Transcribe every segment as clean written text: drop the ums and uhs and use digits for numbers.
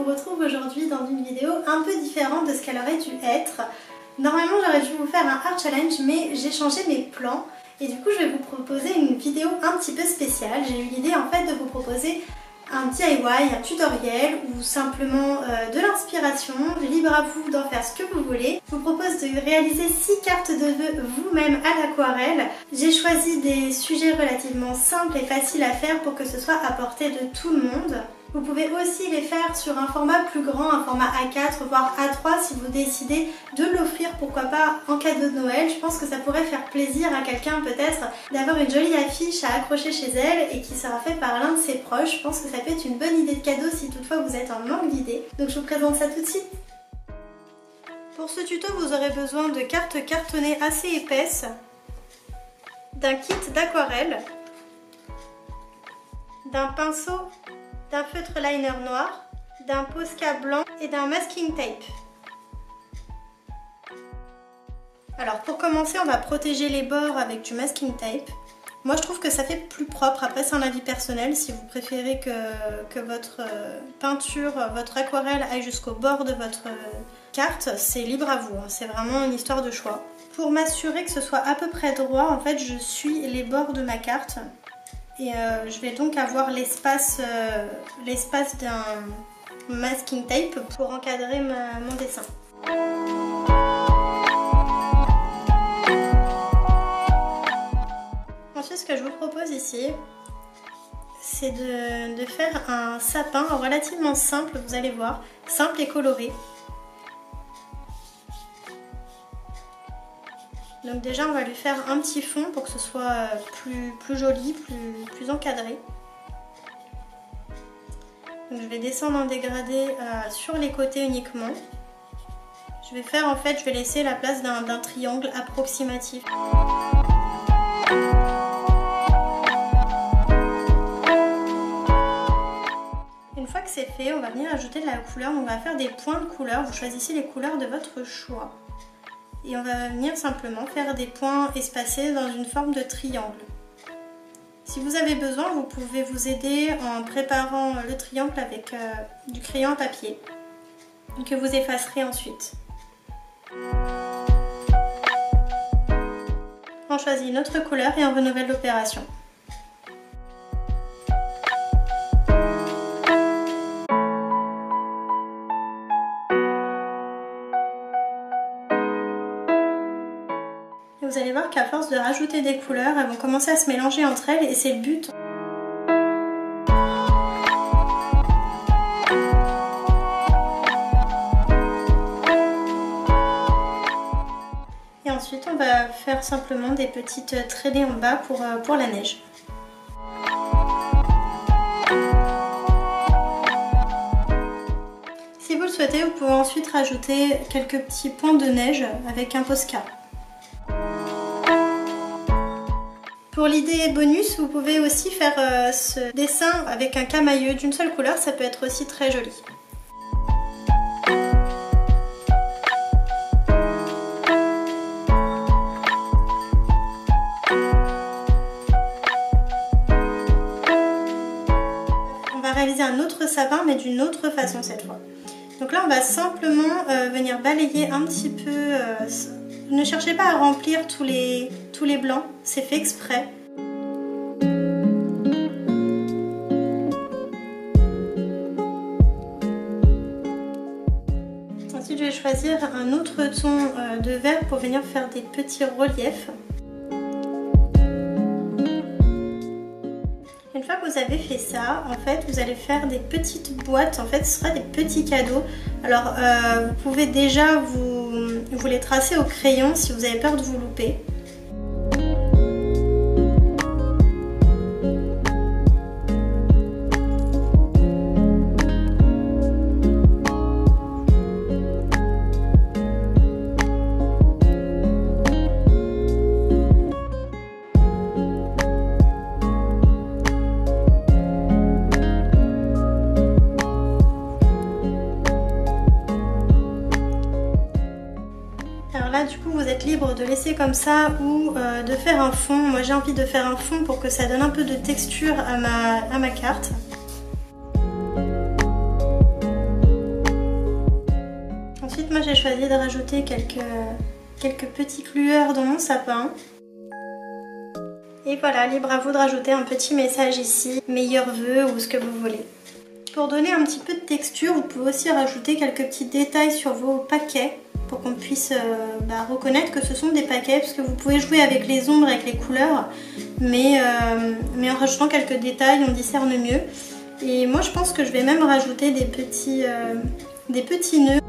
vous retrouve aujourd'hui dans une vidéo un peu différente de ce qu'elle aurait dû être. Normalement j'aurais dû vous faire un art challenge mais j'ai changé mes plans et du coup je vais vous proposer une vidéo un petit peu spéciale. J'ai eu l'idée en fait de vous proposer un DIY, un tutoriel ou simplement de l'inspiration, libre à vous d'en faire ce que vous voulez. Je vous propose de réaliser 6 cartes de vœux vous-même à l'aquarelle. J'ai choisi des sujets relativement simples et faciles à faire pour que ce soit à portée de tout le monde. Vous pouvez aussi les faire sur un format plus grand, un format A4 voire A3 si vous décidez de l'offrir, pourquoi pas en cadeau de Noël. Je pense que ça pourrait faire plaisir à quelqu'un peut-être d'avoir une jolie affiche à accrocher chez elle et qui sera faite par l'un de ses proches. Je pense que ça peut être une bonne idée de cadeau si toutefois vous êtes en manque d'idées. Donc je vous présente ça tout de suite. Pour ce tuto vous aurez besoin de cartes cartonnées assez épaisses, d'un kit d'aquarelle, d'un pinceau, d'un feutre liner noir, d'un Posca blanc et d'un masking tape. Alors pour commencer on va protéger les bords avec du masking tape. Moi je trouve que ça fait plus propre, après c'est un avis personnel, si vous préférez que votre peinture, votre aquarelle aille jusqu'au bord de votre carte, c'est libre à vous, c'est vraiment une histoire de choix. Pour m'assurer que ce soit à peu près droit, en fait je suis les bords de ma carte. Et je vais donc avoir l'espace d'un masking tape pour encadrer mon dessin. Ensuite, ce que je vous propose ici, c'est de faire un sapin relativement simple, vous allez voir, simple et coloré. Donc déjà on va lui faire un petit fond pour que ce soit plus joli, plus encadré. Donc je vais descendre en dégradé sur les côtés uniquement. Je vais faire en fait, je vais laisser la place d'un triangle approximatif. Une fois que c'est fait, on va venir ajouter de la couleur. Donc on va faire des points de couleur. Vous choisissez les couleurs de votre choix. Et on va venir simplement faire des points espacés dans une forme de triangle. Si vous avez besoin, vous pouvez vous aider en préparant le triangle avec du crayon à papier que vous effacerez ensuite. On choisit une autre couleur et on renouvelle l'opération. Vous allez voir qu'à force de rajouter des couleurs, elles vont commencer à se mélanger entre elles et c'est le but. Et ensuite on va faire simplement des petites traînées en bas pour la neige. Si vous le souhaitez, vous pouvez ensuite rajouter quelques petits points de neige avec un Posca. Pour l'idée bonus, vous pouvez aussi faire ce dessin avec un camailleux d'une seule couleur, ça peut être aussi très joli. On va réaliser un autre sapin mais d'une autre façon cette fois. Donc là on va simplement venir balayer un petit peu. Ne cherchez pas à remplir tous les blancs, c'est fait exprès. Ensuite je vais choisir un autre ton de vert pour venir faire des petits reliefs. Une fois que vous avez fait ça, en fait vous allez faire des petites boîtes, en fait ce sera des petits cadeaux. Alors vous pouvez déjà vous les tracer au crayon si vous avez peur de vous louper. Du coup vous êtes libre de laisser comme ça ou de faire un fond. Moi j'ai envie de faire un fond pour que ça donne un peu de texture à ma carte. Ensuite moi j'ai choisi de rajouter quelques petites lueurs dans mon sapin. Et voilà, libre à vous de rajouter un petit message ici, meilleurs vœux ou ce que vous voulez. Pour donner un petit peu de texture, vous pouvez aussi rajouter quelques petits détails sur vos paquets pour qu'on puisse reconnaître que ce sont des paquets, parce que vous pouvez jouer avec les ombres, avec les couleurs, mais en rajoutant quelques détails, on discerne mieux. Et moi je pense que je vais même rajouter des petits nœuds.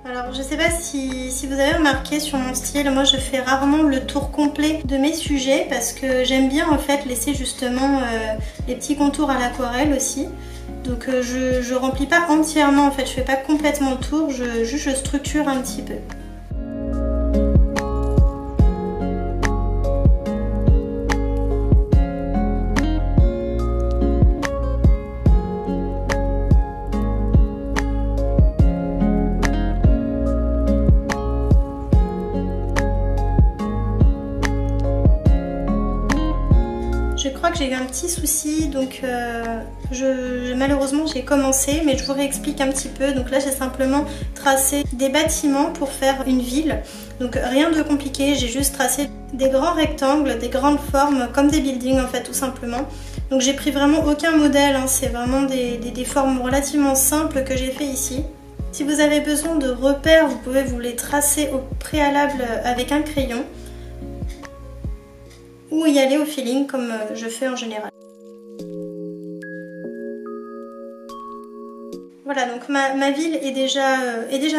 Alors je sais pas si vous avez remarqué sur mon style, moi je fais rarement le tour complet de mes sujets parce que j'aime bien en fait laisser justement les petits contours à l'aquarelle aussi. Donc je remplis pas entièrement en fait, je fais pas complètement le tour, je structure un petit peu. Je crois que j'ai eu un petit souci, donc malheureusement j'ai commencé, mais je vous réexplique un petit peu. Donc là j'ai simplement tracé des bâtiments pour faire une ville, donc rien de compliqué, j'ai juste tracé des grands rectangles, des grandes formes comme des buildings en fait tout simplement. Donc j'ai pris vraiment aucun modèle, hein, c'est vraiment des formes relativement simples que j'ai fait ici. Si vous avez besoin de repères, vous pouvez vous les tracer au préalable avec un crayon, ou y aller au feeling comme je fais en général. Voilà, donc ma ville est déjà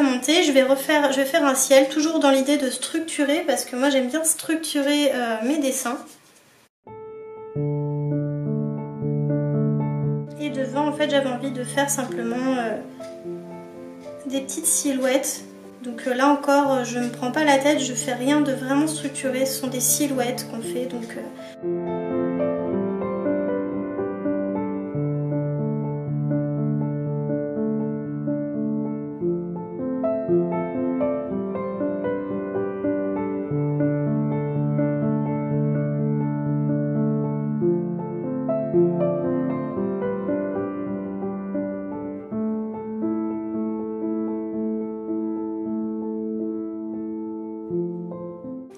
montée. Je vais faire un ciel, toujours dans l'idée de structurer, parce que moi j'aime bien structurer mes dessins. Et devant, en fait, j'avais envie de faire simplement des petites silhouettes. Donc là encore, je ne me prends pas la tête, je fais rien de vraiment structuré, ce sont des silhouettes qu'on fait. Donc,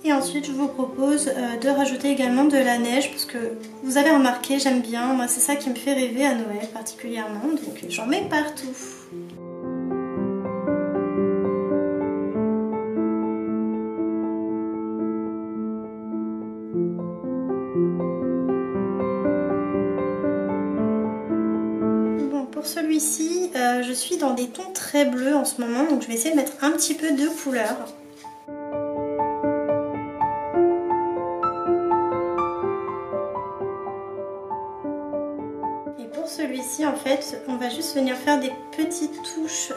Et ensuite je vous propose de rajouter également de la neige, parce que vous avez remarqué, j'aime bien, moi c'est ça qui me fait rêver à Noël particulièrement, donc j'en mets partout. Bon, pour celui-ci, je suis dans des tons très bleus en ce moment, donc je vais essayer de mettre un petit peu de couleur. Celui-ci en fait on va juste venir faire des petites touches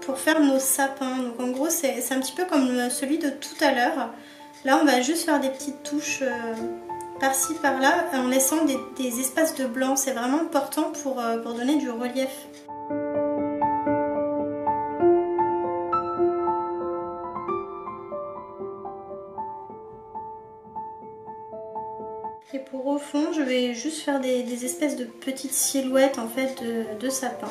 pour faire nos sapins. Donc en gros c'est un petit peu comme celui de tout à l'heure. Là on va juste faire des petites touches par-ci par-là en laissant des espaces de blanc. C'est vraiment important pour donner du relief. Et pour au fond, je vais juste faire des espèces de petites silhouettes en fait de sapin.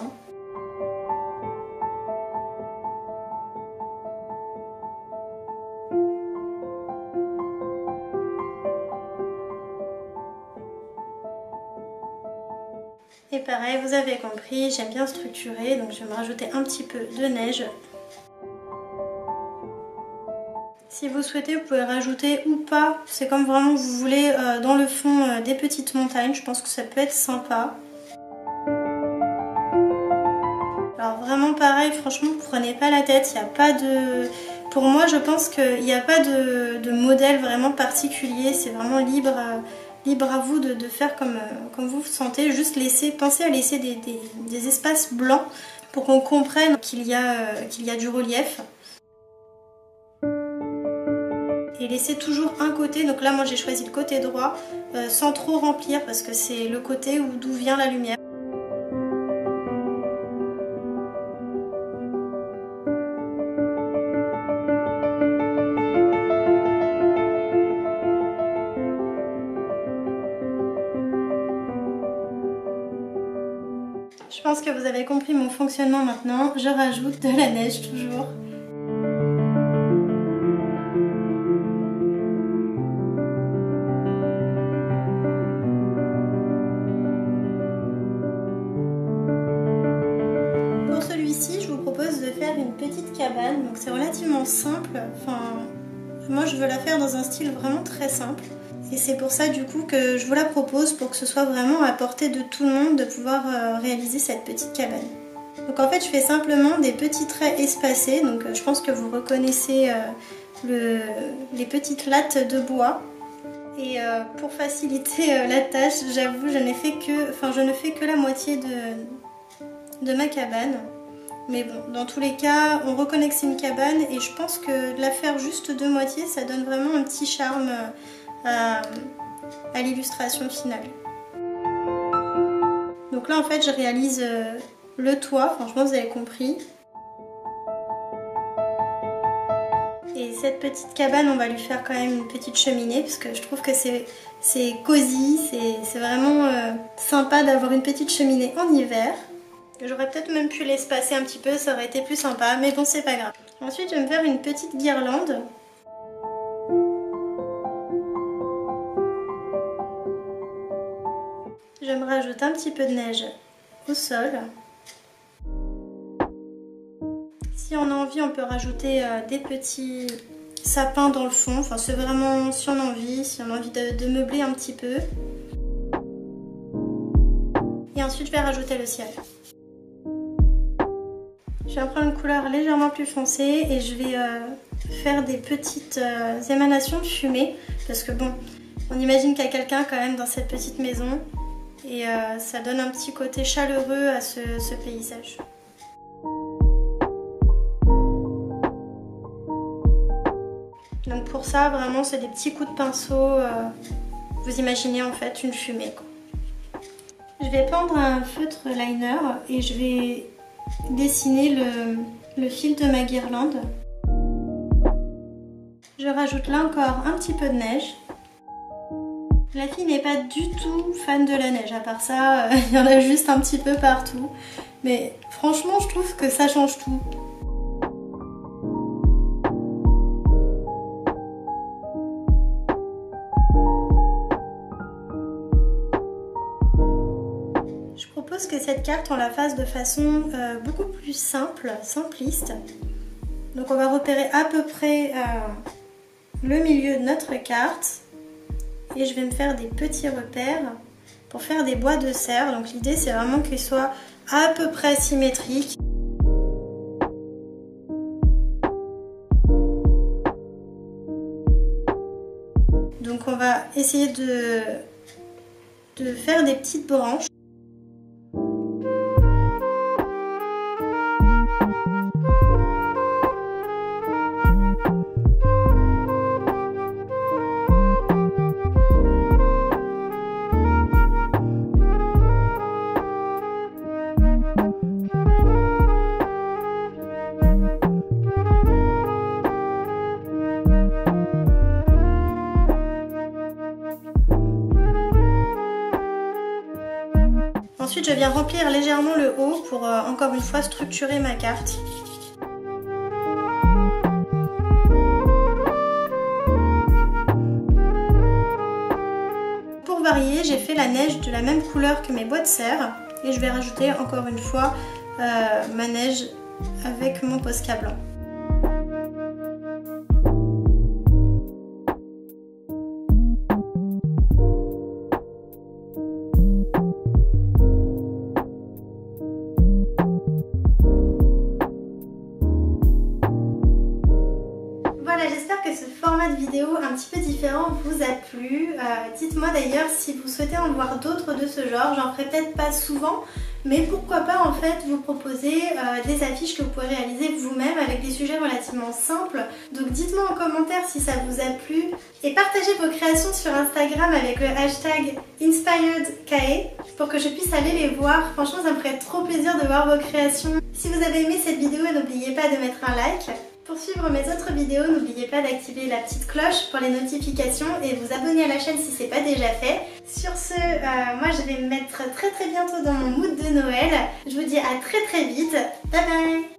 Et pareil, vous avez compris, j'aime bien structurer, donc je vais me rajouter un petit peu de neige. Si vous souhaitez, vous pouvez rajouter ou pas, c'est comme vraiment vous voulez, dans le fond des petites montagnes, je pense que ça peut être sympa. Alors vraiment pareil, franchement, prenez pas la tête, il n'y a pas de... Pour moi, je pense qu'il n'y a pas de modèle vraiment particulier, c'est vraiment libre à vous de faire comme vous vous sentez, juste pensez à laisser des espaces blancs pour qu'on comprenne qu'il y a du relief. Et laissez toujours un côté, donc là moi j'ai choisi le côté droit, sans trop remplir parce que c'est le côté d'où vient la lumière. Je pense que vous avez compris mon fonctionnement maintenant. Je rajoute de la neige toujours. Pour celui-ci, je vous propose de faire une petite cabane. Donc c'est relativement simple. Enfin, moi je veux la faire dans un style vraiment très simple. Et c'est pour ça du coup que je vous la propose, pour que ce soit vraiment à portée de tout le monde de pouvoir réaliser cette petite cabane. Donc en fait je fais simplement des petits traits espacés, donc je pense que vous reconnaissez les petites lattes de bois. Et pour faciliter la tâche, j'avoue je ne fais que la moitié de ma cabane. Mais bon, dans tous les cas, on reconnaît que c'est une cabane et je pense que de la faire juste de moitié, ça donne vraiment un petit charme à l'illustration finale. Donc là en fait je réalise le toit, franchement vous avez compris. Et cette petite cabane on va lui faire quand même une petite cheminée parce que je trouve que c'est cosy, c'est vraiment sympa d'avoir une petite cheminée en hiver. J'aurais peut-être même pu l'espacer un petit peu, ça aurait été plus sympa, mais bon c'est pas grave. Ensuite je vais me faire une petite guirlande. Je me rajoute un petit peu de neige au sol. Si on a envie, on peut rajouter des petits sapins dans le fond. Enfin, c'est vraiment si on a envie de meubler un petit peu. Et ensuite, je vais rajouter le ciel. Je vais prendre une couleur légèrement plus foncée et je vais faire des petites émanations de fumée. Parce que bon, on imagine qu'il y a quelqu'un quand même dans cette petite maison. Et ça donne un petit côté chaleureux à ce paysage. Donc pour ça, vraiment, c'est des petits coups de pinceau. Vous imaginez en fait une fumée, quoi. Je vais prendre un feutre liner et je vais dessiner le fil de ma guirlande. Je rajoute là encore un petit peu de neige. La fille n'est pas du tout fan de la neige, à part ça, il y en a juste un petit peu partout. Mais franchement, je trouve que ça change tout. Je propose que cette carte, on la fasse de façon beaucoup plus simpliste. Donc on va repérer à peu près le milieu de notre carte. Et je vais me faire des petits repères pour faire des bois de serre. Donc l'idée c'est vraiment qu'ils soient à peu près symétriques. Donc on va essayer de faire des petites branches. Ensuite, je viens remplir légèrement le haut pour encore une fois structurer ma carte. Pour varier, j'ai fait la neige de la même couleur que mes bois de serre et je vais rajouter encore une fois ma neige avec mon Posca blanc. J'espère que ce format de vidéo un petit peu différent vous a plu. Dites-moi d'ailleurs si vous souhaitez en voir d'autres de ce genre. J'en ferai peut-être pas souvent, mais pourquoi pas en fait vous proposer des affiches que vous pouvez réaliser vous-même avec des sujets relativement simples. Donc dites-moi en commentaire si ça vous a plu et partagez vos créations sur Instagram avec le hashtag InspiredKae pour que je puisse aller les voir. Franchement ça me ferait trop plaisir de voir vos créations. Si vous avez aimé cette vidéo, n'oubliez pas de mettre un like. Pour suivre mes autres vidéos, n'oubliez pas d'activer la petite cloche pour les notifications et vous abonner à la chaîne si ce n'est pas déjà fait. Sur ce, moi je vais me mettre très bientôt dans mon mood de Noël. Je vous dis à très vite. Bye bye!